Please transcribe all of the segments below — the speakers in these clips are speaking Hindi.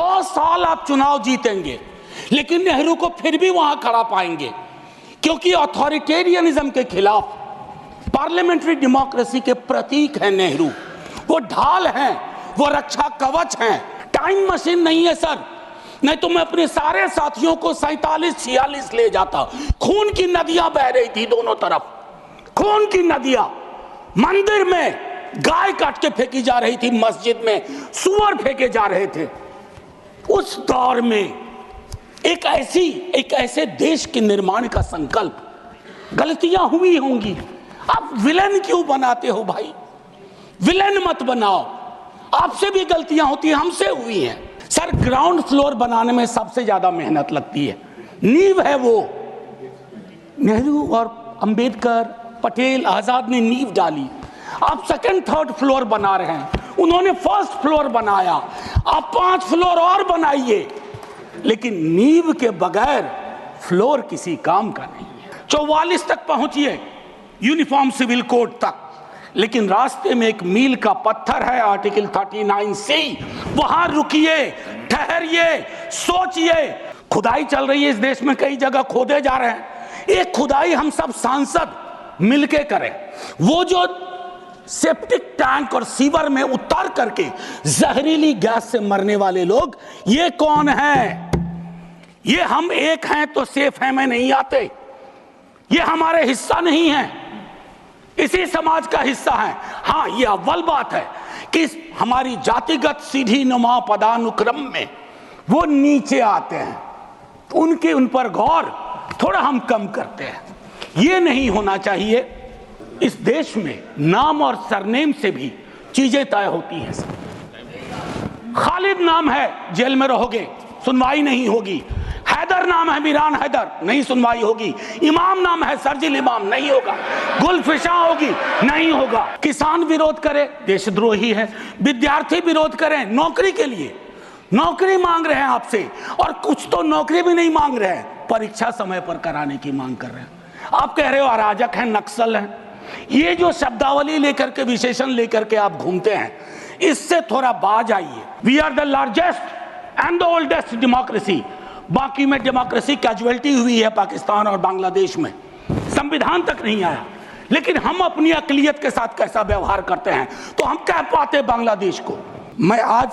100 साल आप चुनाव जीतेंगे लेकिन नेहरू को फिर भी वहां खड़ा पाएंगे, क्योंकि अथॉरिटेरियनिज्म के खिलाफ पार्लियामेंट्री डेमोक्रेसी के प्रतीक हैं नेहरू। वो ढाल हैं, वो रक्षा कवच हैं। टाइम मशीन नहीं है सर, नहीं तो मैं अपने सारे साथियों को 47-46 ले जाता। खून की नदियां बह रही थी दोनों तरफ, खून की नदियां। मंदिर में गाय काट के फेंकी जा रही थी, मस्जिद में सुअर फेंके जा रहे थे। उस दौर में एक ऐसे देश के निर्माण का संकल्प, गलतियां हुई होंगी। आप विलेन क्यों बनाते हो भाई? विलेन मत बनाओ, आपसे भी गलतियां होती हैं, हमसे हुई हैं। सर, ग्राउंड फ्लोर बनाने में सबसे ज्यादा मेहनत लगती है, नींव है वो। नेहरू और अंबेडकर, पटेल, आजाद ने नींव डाली। आप सेकंड थर्ड फ्लोर बना रहे हैं, उन्होंने फर्स्ट फ्लोर बनाया। आप 5 फ्लोर और बनाइए, लेकिन नींव के बगैर फ्लोर किसी काम का नहीं है। 44 तक पहुंचिए, यूनिफॉर्म सिविल कोड तक, लेकिन रास्ते में एक मील का पत्थर है, आर्टिकल 39C। वहां रुकिए, ठहरिए, सोचिए। खुदाई चल रही है इस देश में, कई जगह खोदे जा रहे हैं। एक खुदाई हम सब सांसद मिलके करें। वो जो सेप्टिक टैंक और सीवर में उतर करके जहरीली गैस से मरने वाले लोग, ये कौन है? ये हम एक हैं तो सेफ है में नहीं आते, ये हमारे हिस्सा नहीं है, इसी समाज का हिस्सा है। हाँ, ये अव्वल बात है कि हमारी जातिगत सीढ़ी नुमा पदानुक्रम में वो नीचे आते हैं, उन पर गौर थोड़ा हम कम करते हैं। ये नहीं होना चाहिए। इस देश में नाम और सरनेम से भी चीजें तय होती हैं। खालिद नाम है, जेल में रहोगे, सुनवाई नहीं होगी। हैदर नाम है, मीरान हैदर, नहीं सुनवाई होगी। इमाम नाम है, सरजिल इमाम, नहीं होगा। गुलफिशा होगी, नहीं होगा। किसान विरोध करे, देशद्रोही है। विद्यार्थी विरोध करें नौकरी के लिए, नौकरी मांग रहे हैं आपसे, और कुछ तो नौकरी भी नहीं मांग रहे हैं, परीक्षा समय पर कराने की मांग कर रहे हैं। आप कह रहे हो अराजक हैं, नक्सल हैं। ये जो शब्दावली लेकर के, विशेषण लेकर के आप घूमते हैं, इससे थोड़ा बाज आइए। We are the largest and the oldest democracy. बाकी में डेमोक्रेसी कैजुअलिटी हुई है पाकिस्तान और बांग्लादेश में, संविधान तक नहीं आया। लेकिन हम अपनी अकलियत के साथ कैसा व्यवहार करते हैं, तो हम कह पाते बांग्लादेश को। मैं आज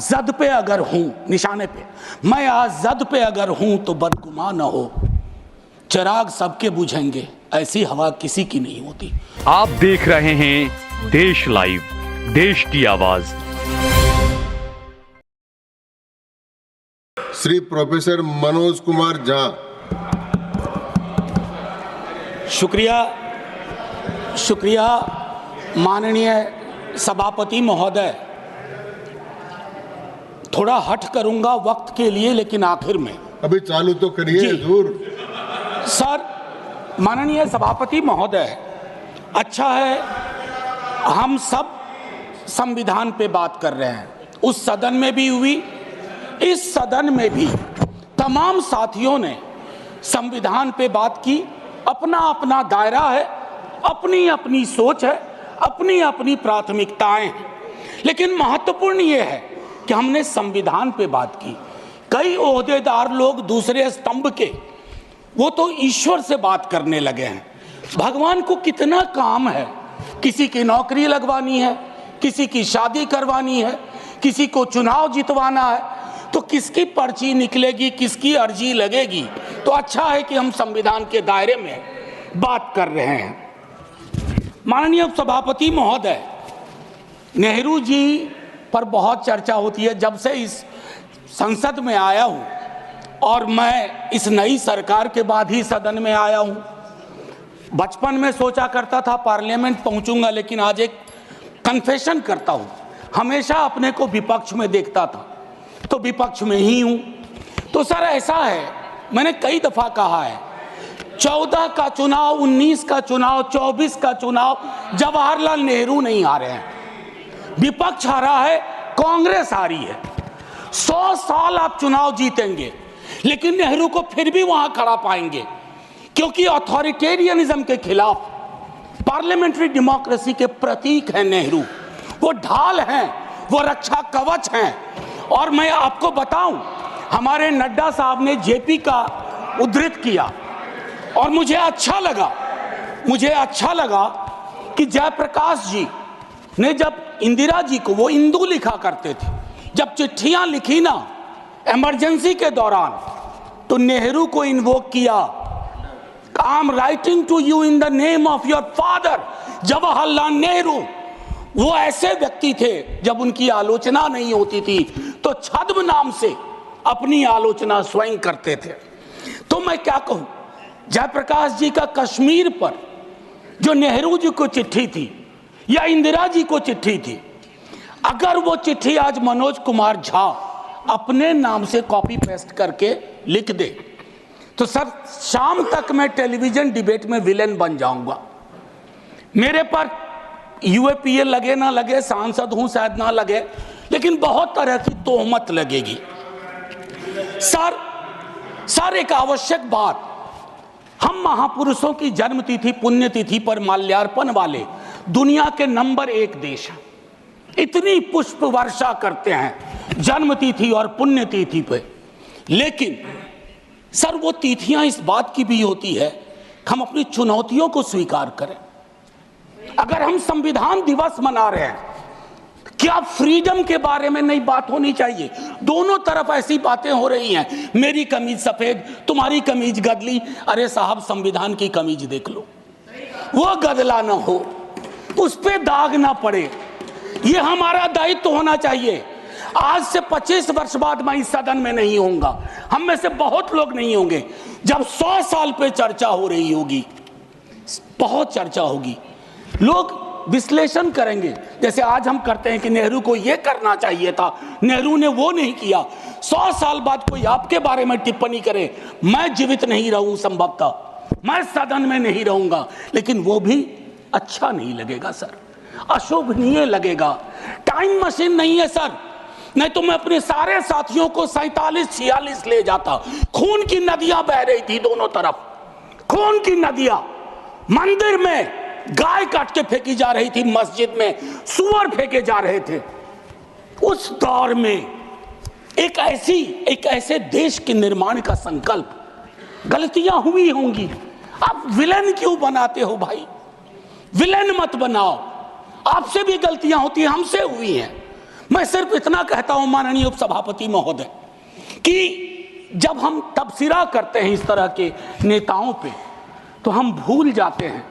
जद पे अगर हूं, निशाने पे, मैं आज जद पे अगर हूं तो बदगुमान न हो, चिराग सबके बुझेंगे, ऐसी हवा किसी की नहीं होती। आप देख रहे हैं देश लाइव, देश की आवाज। श्री प्रोफेसर मनोज कुमार झा। शुक्रिया माननीय सभापति महोदय। थोड़ा हट करूंगा वक्त के लिए, लेकिन आखिर में अभी चालू तो करिए हुजूर। सर, माननीय सभापति महोदय, अच्छा है हम सब संविधान पे बात कर रहे हैं। उस सदन में भी हुई, इस सदन में भी तमाम साथियों ने संविधान पे बात की। अपना अपना दायरा है, अपनी अपनी सोच है, अपनी अपनी प्राथमिकताएं हैं। लेकिन महत्वपूर्ण ये है कि हमने संविधान पे बात की। कई ओहदेदार लोग दूसरे स्तंभ के, वो तो ईश्वर से बात करने लगे हैं। भगवान को कितना काम है, किसी की नौकरी लगवानी है, किसी की शादी करवानी है, किसी को चुनाव जितवाना है, तो किसकी पर्ची निकलेगी, किसकी अर्जी लगेगी। तो अच्छा है कि हम संविधान के दायरे में बात कर रहे हैं। माननीय सभापति महोदय, नेहरू जी पर बहुत चर्चा होती है जब से इस संसद में आया हूं, और मैं इस नई सरकार के बाद ही सदन में आया हूं। बचपन में सोचा करता था पार्लियामेंट पहुंचूंगा, लेकिन आज एक कन्फेशन करता हूं, हमेशा अपने को विपक्ष में देखता था, तो विपक्ष में ही हूं। तो सर ऐसा है, मैंने कई दफा कहा है, 14 का चुनाव, 19 का चुनाव, 24 का चुनाव जवाहरलाल नेहरू नहीं हारे हैं, विपक्ष हारा है, कांग्रेस हारी है। 100 साल आप चुनाव जीतेंगे लेकिन नेहरू को फिर भी वहां खड़ा पाएंगे, क्योंकि अथॉरिटेरियनिज्म के खिलाफ पार्लियामेंट्री डेमोक्रेसी के प्रतीक हैं नेहरू। वो ढाल हैं, वो रक्षा कवच हैं, और मैं आपको बताऊं, हमारे नड्डा साहब ने जेपी का उद्धृत किया और मुझे अच्छा लगा कि जयप्रकाश जी ने जब इंदिरा जी को, वो इंदू लिखा करते थे, जब चिट्ठियां लिखी ना इमरजेंसी के दौरान, तो नेहरू को इन्वोक किया। I am writing to you in the name of your father Jawaharlal Nehru. वो ऐसे व्यक्ति थे, जब उनकी आलोचना नहीं होती थी तो छद्म नाम से अपनी आलोचना स्वयं करते थे। तो मैं क्या कहूं, जयप्रकाश जी का कश्मीर पर जो नेहरू जी को चिट्ठी थी या इंदिरा जी को चिट्ठी थी, अगर वो चिट्ठी आज मनोज कुमार झा अपने नाम से कॉपी पेस्ट करके लिख दे, तो सर शाम तक मैं टेलीविजन डिबेट में विलेन बन जाऊंगा। मेरे पर यूएपीए लगे ना लगे, सांसद हूं शायद ना लगे, लेकिन बहुत तरह की तोहमत लगेगी। सर एक आवश्यक बात, हम महापुरुषों की जन्मतिथि पुण्यतिथि पर माल्यार्पण वाले दुनिया के नंबर 1 देश हैं। इतनी पुष्प वर्षा करते हैं जन्मतिथि और पुण्यतिथि पे, लेकिन सर वो तिथियां इस बात की भी होती है कि हम अपनी चुनौतियों को स्वीकार करें। अगर हम संविधान दिवस मना रहे हैं, क्या फ्रीडम के बारे में नहीं बात होनी चाहिए? दोनों तरफ ऐसी बातें हो रही हैं, मेरी कमीज सफेद, तुम्हारी कमीज गदली। अरे साहब, संविधान की कमीज देख लो, वो गदला ना हो, उस पे दाग ना पड़े। ये हमारा दायित्व होना चाहिए। आज से 25 वर्ष बाद मैं इस सदन में नहीं होऊंगा, हम में से बहुत लोग नहीं होंगे। जब 100 साल पे चर्चा हो रही होगी, बहुत चर्चा होगी, लोग विश्लेषण करेंगे, जैसे आज हम करते हैं कि नेहरू को यह करना चाहिए था, नेहरू ने वो नहीं किया। 100 साल बाद कोई आपके बारे में टिप्पणी करे, मैं जीवित नहीं रहूं, संभवतः मैं सदन में नहीं रहूंगा, लेकिन वो भी अच्छा नहीं लगेगा सर, अशोभनीय लगेगा। टाइम मशीन नहीं है सर, नहीं तो मैं अपने सारे साथियों को 47-46 ले जाता। खून की नदियां बह रही थी दोनों तरफ, खून की नदियां। मंदिर में गाय काट के फेंकी जा रही थी, मस्जिद में सुअर फेंके जा रहे थे। उस दौर में एक ऐसे देश के निर्माण का संकल्प, गलतियां हुई होंगी। आप विलेन क्यों बनाते हो भाई? विलेन मत बनाओ, आपसे भी गलतियां होती हैं, हमसे हुई हैं। मैं सिर्फ इतना कहता हूं माननीय उपसभापति महोदय, कि जब हम तबसरा करते हैं इस तरह के नेताओं पे, तो हम भूल जाते हैं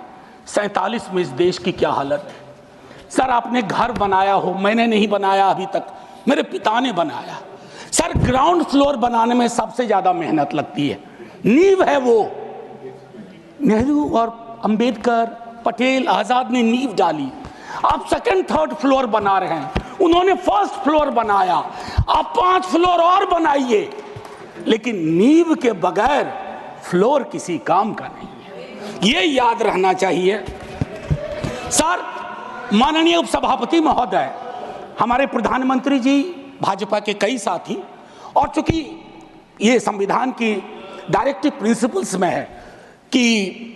47 में इस देश की क्या हालत है। सर आपने घर बनाया हो, मैंने नहीं बनाया अभी तक, मेरे पिता ने बनाया। सर ग्राउंड फ्लोर बनाने में सबसे ज्यादा मेहनत लगती है, नींव है वो। नेहरू और अंबेडकर, पटेल, आजाद ने नींव डाली। आप सेकंड थर्ड फ्लोर बना रहे हैं, उन्होंने फर्स्ट फ्लोर बनाया, आप 5 फ्लोर और बनाइए, लेकिन नींव के बगैर फ्लोर किसी काम का नहीं है, ये याद रहना चाहिए। सर माननीय उपसभापति महोदय, हमारे प्रधानमंत्री जी, भाजपा के कई साथी, और चूंकि ये संविधान की डायरेक्टिव प्रिंसिपल्स में है कि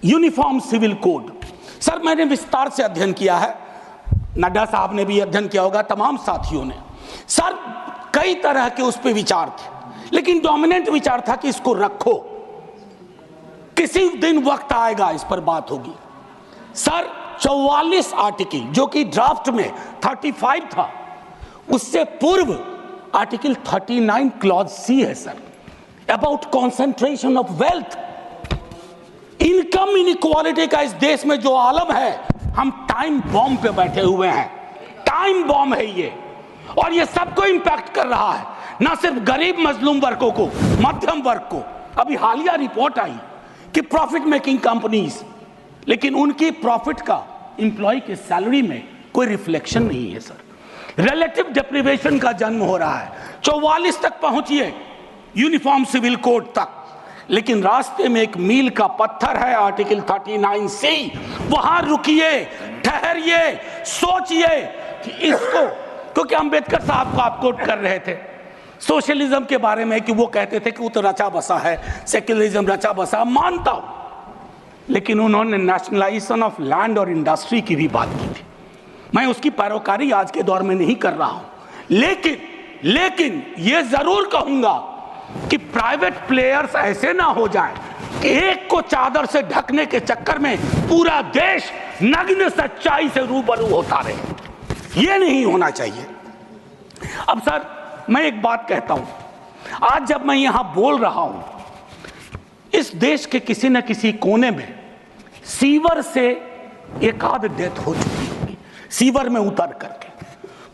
यूनिफॉर्म सिविल कोड, सर मैंने विस्तार से अध्ययन किया है, नड्डा साहब ने भी अध्ययन किया होगा, तमाम साथियों ने। सर कई तरह के उस पर विचार थे, लेकिन डोमिनेंट विचार था कि इसको रखो, किसी दिन वक्त आएगा इस पर बात होगी। सर 44 आर्टिकल, जो कि ड्राफ्ट में 35 था, उससे पूर्व आर्टिकल 39 क्लॉज सी है sir, about concentration of wealth. Income inequality का इस देश में जो आलम है, हम टाइम बॉम्ब पे बैठे हुए हैं, टाइम बॉम्ब है ये, और ये सबको इंपैक्ट कर रहा है, ना सिर्फ गरीब मजलूम वर्गों को, मध्यम वर्ग को। अभी हालिया रिपोर्ट आई कि प्रॉफिट मेकिंग कंपनीज, लेकिन उनकी प्रॉफिट का एम्प्लॉय के सैलरी में कोई रिफ्लेक्शन नहीं है सर। रिलेटिव डिप्रिवेशन का जन्म हो रहा है। 44 तक पहुंचिए यूनिफॉर्म सिविल कोड तक, लेकिन रास्ते में एक मील का पत्थर है, आर्टिकल 39C। वहां रुकिए, ठहरिए, सोचिए कि इसको, क्योंकि अंबेडकर साहब को आप कोट कर रहे थे सोशलिज्म के बारे में, कि वो कहते थे कि वो तो रचा बसा है, सेक्युलरिज्म रचा बसा, मानता हूं, लेकिन उन्होंने नेशनलाइजेशन ऑफ लैंड और इंडस्ट्री की भी बात की थी। मैं उसकी पैरोकारी आज के दौर में नहीं कर रहा हूं, लेकिन ये जरूर कहूंगा कि प्राइवेट प्लेयर्स ऐसे ना हो जाएं कि एक को चादर से ढकने के चक्कर में पूरा देश नग्न सच्चाई से रूबरू होता रहे। ये नहीं होना चाहिए। अब सर, मैं एक बात कहता हूं, आज जब मैं यहां बोल रहा हूं, इस देश के किसी न किसी कोने में सीवर से एक आध डेथ हो चुकी होगी। सीवर में उतर करके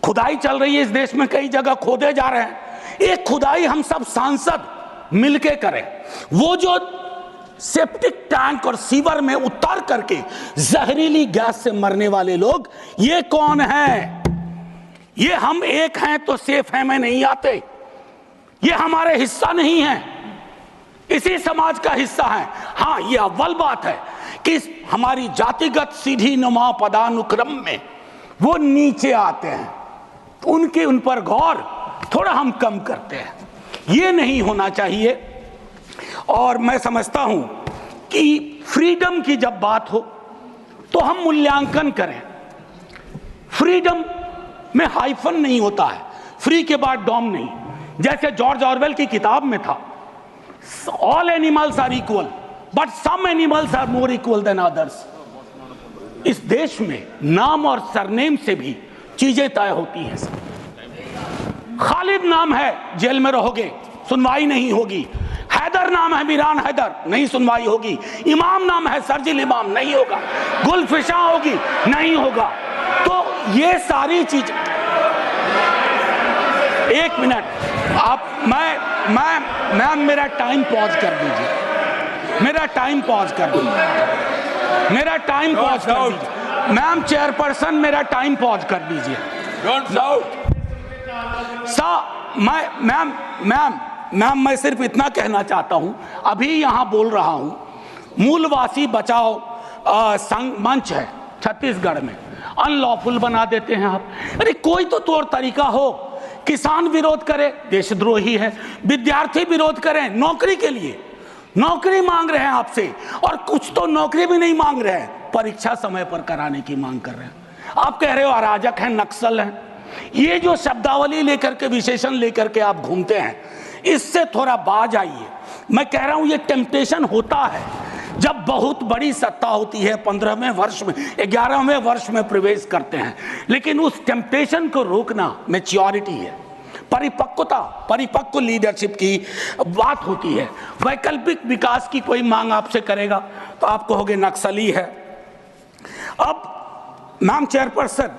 खुदाई चल रही है इस देश में, कई जगह खोदे जा रहे हैं। एक खुदाई हम सब सांसद मिलके करें। वो जो सेप्टिक टैंक और सीवर में उतर करके जहरीली गैस से मरने वाले लोग, ये कौन है? ये हम एक हैं तो सेफ हैं में नहीं आते। ये हमारे हिस्सा नहीं है, इसी समाज का हिस्सा है। हाँ, ये अव्वल बात है कि हमारी जातिगत सीढ़ी नुमा पदानुक्रम में वो नीचे आते हैं, उनके उन पर गौर थोड़ा हम कम करते हैं। ये नहीं होना चाहिए। और मैं समझता हूं कि फ्रीडम की जब बात हो तो हम मूल्यांकन करें। फ्रीडम में हाइफन नहीं होता है, फ्री के बाद डॉम नहीं। जैसे जॉर्ज ऑरवेल की किताब में था, all animals are equal but some animals are more equal than others. इस देश में नाम और सरनेम से भी चीजें तय होती हैं। खालिद नाम है, जेल में रहोगे, सुनवाई नहीं होगी। हैदर नाम है, मीरान हैदर, नहीं सुनवाई होगी। इमाम नाम है, सर्जिल इमाम, नहीं होगा। गुलफिशा होगी, नहीं होगा। तो ये सारी चीज, एक मिनट आप, मैं मेरा टाइम पॉज कर दीजिए, मेरा टाइम पॉज कर दीजिए, मेरा टाइम पॉज कर दीजिए। मैम चेयरपर्सन, मेरा टाइम पॉज कर दीजिए। मैम मैं सिर्फ इतना कहना चाहता हूं, अभी यहां बोल रहा हूं, मूलवासी बचाओ संघ मंच है छत्तीसगढ़ में, अनलॉफुल बना देते हैं आप। अरे कोई तो तौर तरीका हो। किसान विरोध करे, देशद्रोही है। विद्यार्थी विरोध करें, नौकरी के लिए नौकरी मांग रहे हैं आपसे, और कुछ तो नौकरी भी नहीं मांग रहे हैं, परीक्षा समय पर कराने की मांग कर रहे हैं। आप कह रहे हो अराजक हैं, नक्सल हैं। ये जो शब्दावली लेकर के, विशेषण लेकर के आप घूमते हैं, इससे थोड़ा बाज आइए। मैं कह रहा हूं ये टेम्पटेशन होता है जब बहुत बड़ी सत्ता होती है, 15वें वर्ष में, 11वें वर्ष में प्रवेश करते हैं। लेकिन उस टेम्पटेशन को रोकना मैच्योरिटी है, परिपक्वता, परिपक्व लीडरशिप की बात होती है। वैकल्पिक विकास की कोई मांग आपसे करेगा तो आप कहोगे नक्सली है। अब मैम चेयरपर्सन,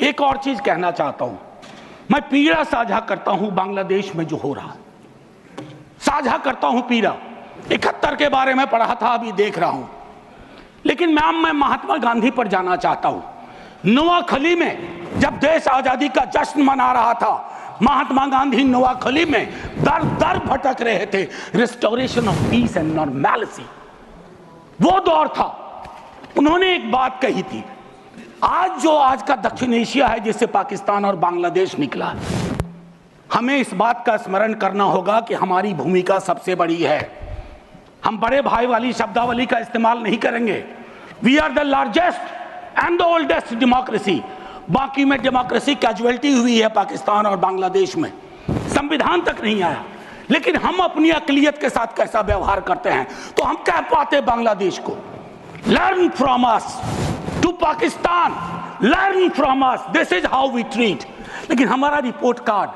एक और चीज कहना चाहता हूं। मैं पीड़ा साझा करता हूं बांग्लादेश में जो हो रहा है, साझा करता हूं पीड़ा। 71 के बारे में पढ़ा था, अभी देख रहा हूं। लेकिन मैम मैं महात्मा गांधी पर जाना चाहता हूं। नोआखली में जब देश आजादी का जश्न मना रहा था, महात्मा गांधी नोआखली में दर दर भटक रहे थे, restoration of peace and normality. वो दौर था। उन्होंने एक बात कही थी, आज का दक्षिण एशिया है जिससे पाकिस्तान और बांग्लादेश निकला, हमें इस बात का स्मरण करना होगा कि हमारी भूमिका सबसे बड़ी है। हम बड़े भाई वाली शब्दावली का इस्तेमाल नहीं करेंगे। We are the largest and the oldest democracy. बाकी में डेमोक्रेसी कैजुअलिटी हुई है पाकिस्तान और बांग्लादेश में, संविधान तक नहीं आया। लेकिन हम अपनी अकलियत के साथ कैसा व्यवहार करते हैं, तो हम कह पाते बांग्लादेश को, learn from us, to Pakistan, learn from us, this is how we treat. लेकिन हमारा रिपोर्ट कार्ड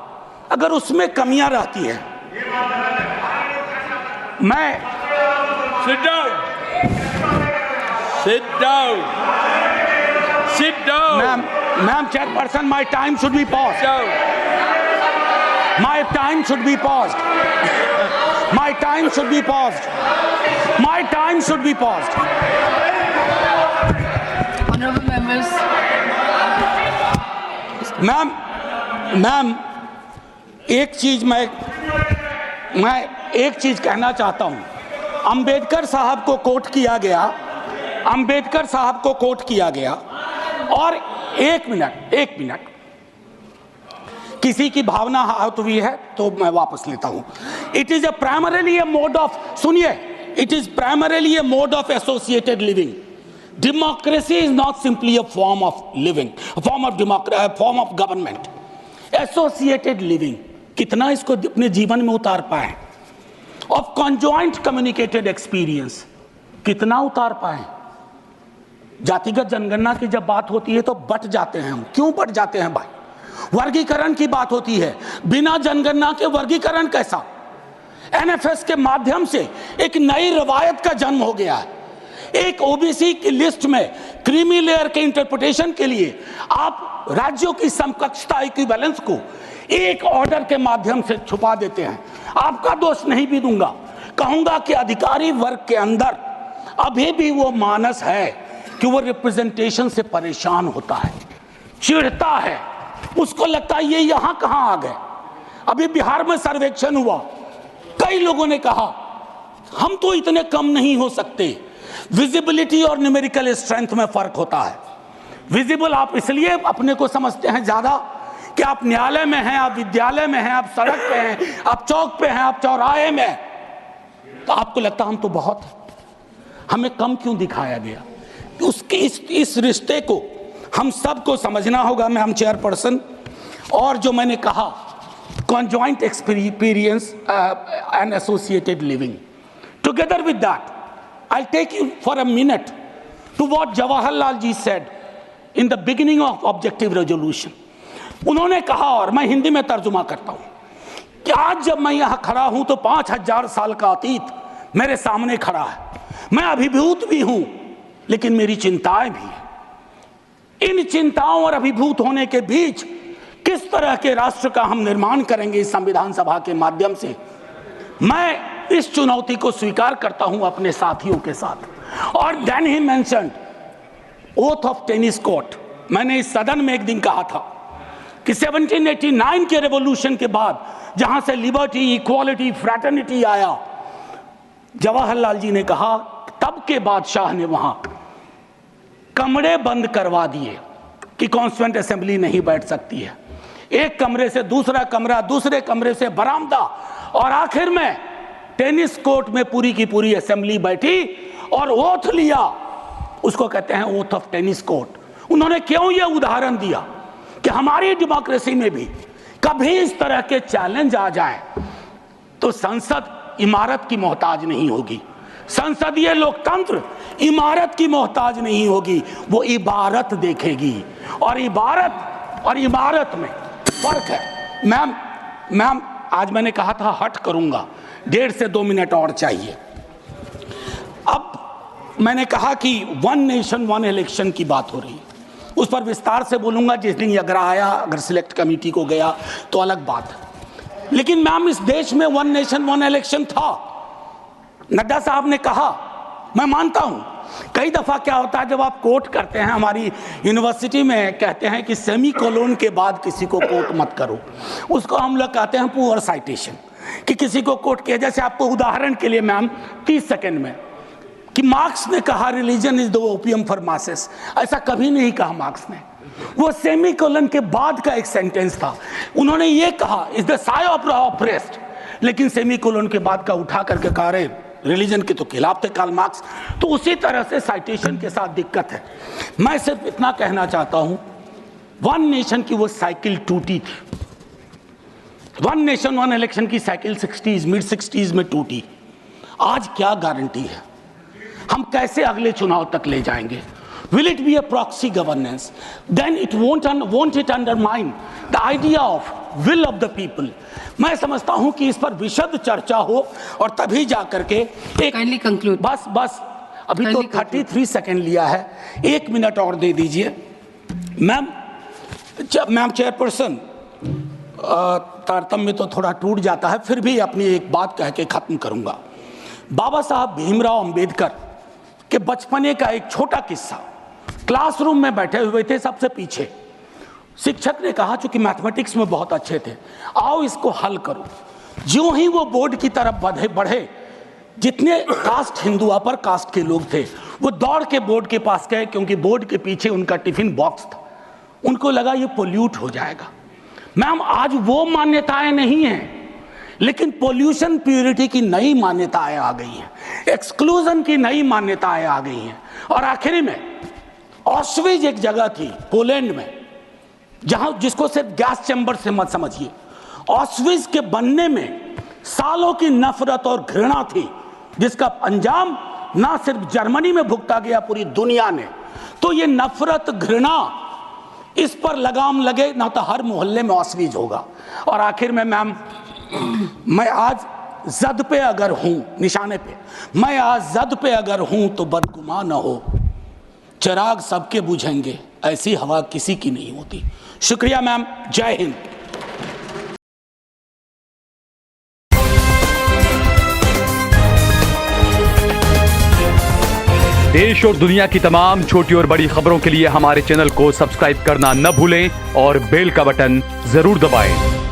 अगर उसमें कमियां रहती है, मैं Sit down. Sit down. Sit down. Ma'am, chairperson, my time should be paused. Sit down. My time should be paused. My time should be paused. My time should be paused. Honorable members. Ma'am एक चीज मैं एक चीज कहना चाहता हूं। अंबेडकर साहब को कोट किया गया, अंबेडकर साहब को कोट किया गया, और एक मिनट किसी की भावना आहत हुई है तो मैं वापस लेता हूं। It is primarily a mode of, सुनिए, it is primarily a mode of associated living. Democracy is not simply a form of living, a form of government. Associated living, कितना इसको अपने जीवन में उतार पाए, ऑफ कॉन्जॉइंट कम्युनिकेटेड एक्सपीरियंस, कितना उतार पाए। जातिगत जनगणना की जब बात होती है तो बट जाते हैं हम। क्यों बट जाते हैं भाई? वर्गीकरण की बात होती है, बिना जनगणना के वर्गीकरण कैसा? एनएफएस के माध्यम से एक नई रवायत का जन्म हो गया है। एक ओबीसी की लिस्ट में क्रीमी लेयर के इंटरप्रिटेशन के लिए आप राज्यों की समकक्षता इक्विवेलेंस को एक ऑर्डर के माध्यम से छुपा देते हैं। आपका दोष नहीं भी दूंगा, कहूंगा कि अधिकारी वर्ग के अंदर अभी भी वो मानस है कि वो रिप्रेजेंटेशन से परेशान होता है, चिढ़ता है, उसको लगता है ये यहां कहां आ गए। अभी बिहार में सर्वेक्षण हुआ, कई लोगों ने कहा हम तो इतने कम नहीं हो सकते। विजिबिलिटी और न्यूमेरिकल स्ट्रेंथ में फर्क होता है। विजिबल आप इसलिए अपने को समझते हैं ज्यादा कि आप न्यायालय में हैं, आप विद्यालय में हैं, आप सड़क पे हैं, आप चौक पे हैं, आप चौराहे में हैं, तो आपको लगता हम तो बहुत, हमें कम क्यों दिखाया गया? उसके इस रिश्ते को हम सबको समझना होगा। मैम चेयरपर्सन, और जो मैंने कहा conjoint experience and associated living. Together with that, I'll take you for a minute to what Jawaharlal ji said in the beginning of objective resolution. उन्होंने कहा, और मैं हिंदी में तर्जुमा करता हूं, कि आज जब मैं यहां खड़ा हूं तो 5000 साल का अतीत मेरे सामने खड़ा है। मैं अभिभूत भी हूं, लेकिन मेरी चिंताएं भी हैं। इन चिंताओं और अभिभूत होने के बीच किस तरह के राष्ट्र का हम निर्माण करेंगे इस संविधान सभा के माध्यम से, मैं इस चुनौती को स्वीकार करता हूं अपने साथियों के साथ। और देन ही mentioned oath of tennis court. मैंने इस सदन में एक दिन कहा था कि 1789 के रेवोल्यूशन के बाद जहां से लिबर्टी, इक्वालिटी, फ्रैटर्निटी आया, जवाहरलाल जी ने कहा तब के बादशाह ने वहां कमरे बंद करवा दिए कि कॉन्स्टिट्यूएंट असेंबली नहीं बैठ सकती है। एक कमरे से दूसरा कमरा, दूसरे कमरे से बरामदा, और आखिर में टेनिस कोर्ट में पूरी की पूरी असेंबली बैठी और ओथ लिया। उसको कहते हैं ओथ ऑफ टेनिस कोर्ट। उन्होंने क्यों यह उदाहरण दिया कि हमारी डेमोक्रेसी में भी कभी इस तरह के चैलेंज आ जाए तो संसद इमारत की मोहताज नहीं होगी। संसदीय लोकतंत्र इमारत की मोहताज नहीं होगी, वो इबारत देखेगी। और इबारत और इमारत में फर्क है। मैम आज मैंने कहा था हट करूंगा, 1.5 से 2 मिनट और चाहिए। अब मैंने कहा कि वन नेशन वन इलेक्शन की बात हो रही है, उस पर विस्तार से बोलूंगा। जिस दिन अगर आया, अगर सिलेक्ट कमेटी को गया तो अलग बात है। लेकिन मैम इस देश में वन नेशन वन इलेक्शन था। नड्डा साहब ने कहा, मैं मानता हूं, कई दफा क्या होता है जब आप कोट करते हैं, हमारी यूनिवर्सिटी में कहते हैं कि सेमी कोलोन के बाद किसी को कोट मत करो, उसको हम लोग कहते हैं पुअर साइटेशन, कि किसी को कोट किया। जैसे आपको उदाहरण के लिए मैम 30 सेकंड में, कि मार्क्स ने कहा religion is the opium for masses, ऐसा कभी नहीं कहा मार्क्स ने। वो सेमी कोलन के बाद का एक सेंटेंस था। उन्होंने ये कहा is the Sai of oppressed, लेकिन सेमी कोलन के बाद का उठा करके कहा रहे रिलीजन के तो खिलाफ थे कार्ल मार्क्स। तो उसी तरह से साइटेशन के साथ दिक्कत है। मैं सिर्फ इतना कहना चाहता हूं, वन नेशन की वो साइकिल टूटी थी। वन नेशन वन इलेक्शन की साइकिल 60s मिड 60s में टूटी। आज क्या गारंटी है हम कैसे अगले चुनाव तक ले जाएंगे? Will it be a proxy governance? Then it won't it undermine the idea of will of the people? मैं समझता हूं कि इस पर विशद चर्चा हो और तभी जाकर के एक Kindly conclude. बस अभी तो 33 सेकंड लिया है, 1 मिनट और दे दीजिए। मैम चेयरपर्सन, तारतम्य तो थोड़ा टूट जाता है, फिर भी अपनी एक बात कह के खत्म करूंगा। बाबा साहब भीमराव अंबेडकर के बचपने का एक छोटा किस्सा। क्लासरूम में बैठे हुए थे सबसे पीछे, शिक्षक ने कहा चूंकि मैथमेटिक्स में बहुत अच्छे थे, आओ इसको हल करो। ज्यों ही वो बोर्ड की तरफ बढ़े, जितने कास्ट हिंदू अपर कास्ट के लोग थे वो दौड़ के बोर्ड के पास गए, क्योंकि बोर्ड के पीछे उनका टिफिन बॉक्स था। उनको लगा ये पोल्यूट हो जाएगा। मैम आज वो मान्यताएं नहीं हैं, लेकिन पोल्यूशन प्योरिटी की नई मान्यताएं आ गई हैं, एक्सक्लूजन की नई मान्यताएं आ गई हैं। और आखिरी में ऑस्विच एक जगह थी पोलैंड में, जहां जिसको सिर्फ गैस चैम्बर से मत समझिए, ऑस्विज के बनने में सालों की नफरत और घृणा थी, जिसका अंजाम ना सिर्फ जर्मनी में भुगता गया, पूरी दुनिया ने। तो ये नफरत घृणा, इस पर लगाम लगे ना तो हर मोहल्ले में ऑस्विज होगा। और आखिर में मैम, मैं आज जद पे अगर हूं, निशाने पे, मैं आज जद पे अगर हूं तो बदगुमान न हो, चिराग सबके बुझेंगे, ऐसी हवा किसी की नहीं होती। शुक्रिया मैम, जय हिंद। देश और दुनिया की तमाम छोटी और बड़ी खबरों के लिए हमारे चैनल को सब्सक्राइब करना न भूलें और बेल का बटन जरूर दबाएं।